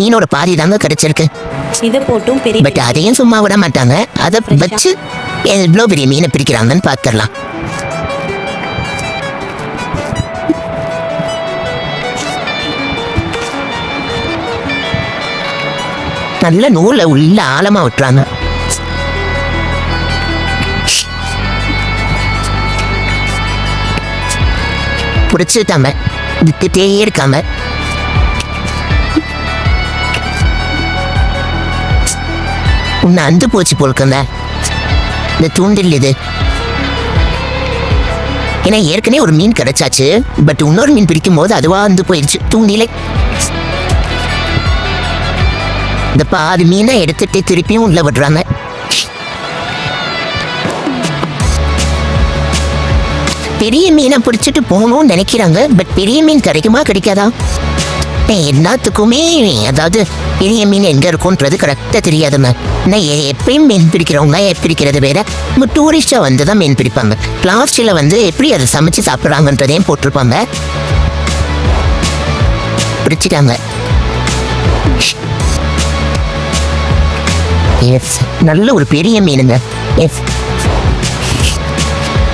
மீனோட பாதி தாங்க கிடைச்சிருக்கு. இதை போட்டும் பெரிய பட் அதையும் சும்மா விட மாட்டாங்க. அதை வச்சு எவ்வளோ பெரிய மீனை பிரிக்கிறாங்கன்னு பார்த்துடலாம். நல்ல நூலை உள்ள ஆழமா விட்டுறாங்க. பிடிச்சிட்டாங்க, விட்டுட்டே இருக்காங்க. உன்னை அந்து போச்சு போலுக்குங்க இந்த தூண்டில் இது. ஏன்னா ஏற்கனவே ஒரு மீன் கிடைச்சாச்சு, பட் இன்னொரு மீன் பிடிக்கும் போது அதுவா அந்து போயிடுச்சு தூண்டிலை. இந்த பாதி மீனை எடுத்துட்டு திருப்பியும் உள்ள விடுறாங்க. பெரிய மீனை பிடிச்சிட்டு போகணும்னு நினைக்கிறாங்க. பட் பெரிய மீன் கிடைக்குமா கிடைக்காதா? எல்லாத்துக்குமே அதாவது பெரிய மீன் எங்க இருக்கும்ன்றது கரெக்டாக தெரியாதுங்க. நான் எப்பயும் மீன் பிடிக்கிறவங்க பிடிக்கிறது வேற, டூரிஸ்டா வந்து தான் மீன் பிடிப்பாங்க. பிளாஸ்டிக்ல வந்து எப்படி அதை சமைச்சு சாப்பிட்றாங்கன்றதையும் போட்டிருப்பாங்க. பிடிச்சிட்டாங்க. எஸ், நல்ல ஒரு பெரிய மீனுங்க. எஸ்,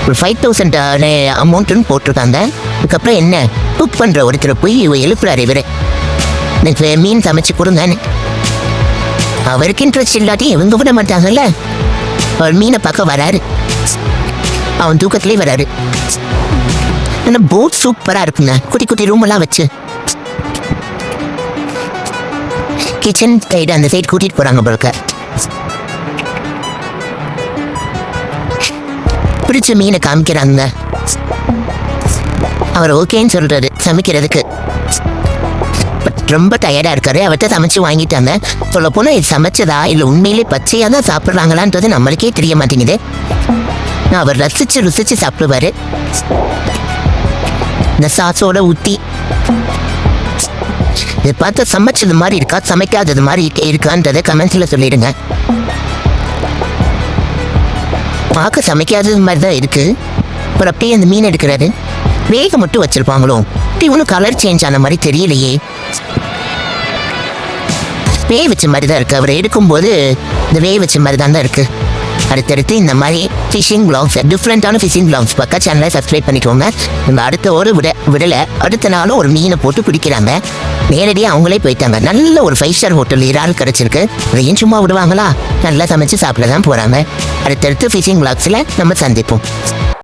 ஒரு 5000 அமௌண்ட்டுன்னு போட்டிருக்காங்க. அதுக்கப்புறம் என்ன குக் பண்ணுற ஒருத்தரை போய் எழுப்புறாரு இவர், எனக்கு மீன் சமைச்சு கொடுங்கன்னு. அவருக்கு இன்ட்ரெஸ்ட் இல்லாட்டி இவங்க விட மாட்டாங்கல்ல. அவர் மீனை பார்க்க வராரு, அவன் தூக்கத்திலே வராரு. ஆனால் போட் சூப்பராக இருக்குங்க, குட்டி குட்டி ரூமெல்லாம் வச்சு. கிச்சன் சைடு அந்த சைடு கூட்டிகிட்டு போகிறாங்க போல. பிடிச்ச மீனை காமிக்கிறாங்க. அவர் ஓகேன்னு சொல்றாரு சமைக்கிறதுக்கு. ரொம்ப டயர்டா இருக்காரு. அவர்கிட்ட சமைச்சு வாங்கிட்டாங்க. சொல்ல போனா இது சமைச்சதா இல்லை உண்மையிலே பச்சையா தான் சாப்பிட்றாங்களான்றது நம்மளுக்கே தெரிய மாட்டேங்குது. அவர் ரசிச்சு ருசிச்சு சாப்பிடுவாரு. இந்த சாஸோட ஊத்தி இதை பார்த்து சமைச்சது மாதிரி இருக்கா சமைக்காதது மாதிரி இருக்கான்றதை கமெண்ட்ஸ்ல சொல்லிடுங்க. பார்க்க சமைக்காதது மாதிரி தான் இருக்கு. அப்புறம் அப்படியே அந்த மீன் எடுக்கிறாரு. வேக மட்டும் வச்சிருப்பாங்களோ, ஒன்றும் கலர் சேஞ்ச் ஆன மாதிரி தெரியலையே. வேக வச்ச மாதிரி தான் இருக்கு. அவர் எடுக்கும்போது இந்த வேக வச்ச மாதிரி தான் இருக்கு. அடுத்தடுத்து இந்த மாதிரி ஃபிஷிங் பிளாக்ஸ், டிஃப்ரெண்ட்டான ஃபிஷிங் பிளாக்ஸ் பக்கா சேனலை சப்ஸ்கிரைப் பண்ணிக்கோங்க. இந்த அடுத்த ஒரு விடலை அடுத்த நாளும் ஒரு மீனை போட்டு பிடிக்கிறாங்க. நேரடியாக அவங்களே போயிட்டாங்க. நல்ல ஒரு 5 ஸ்டார் ஹோட்டல் இறால் கிடச்சிருக்கு. அதையும் சும்மா விடுவாங்களா? நல்லா சமைச்சு சாப்பிட தான் போகிறாங்க. அடுத்தடுத்து ஃபிஷிங் பிளாக்ஸில் நம்ம சந்திப்போம்.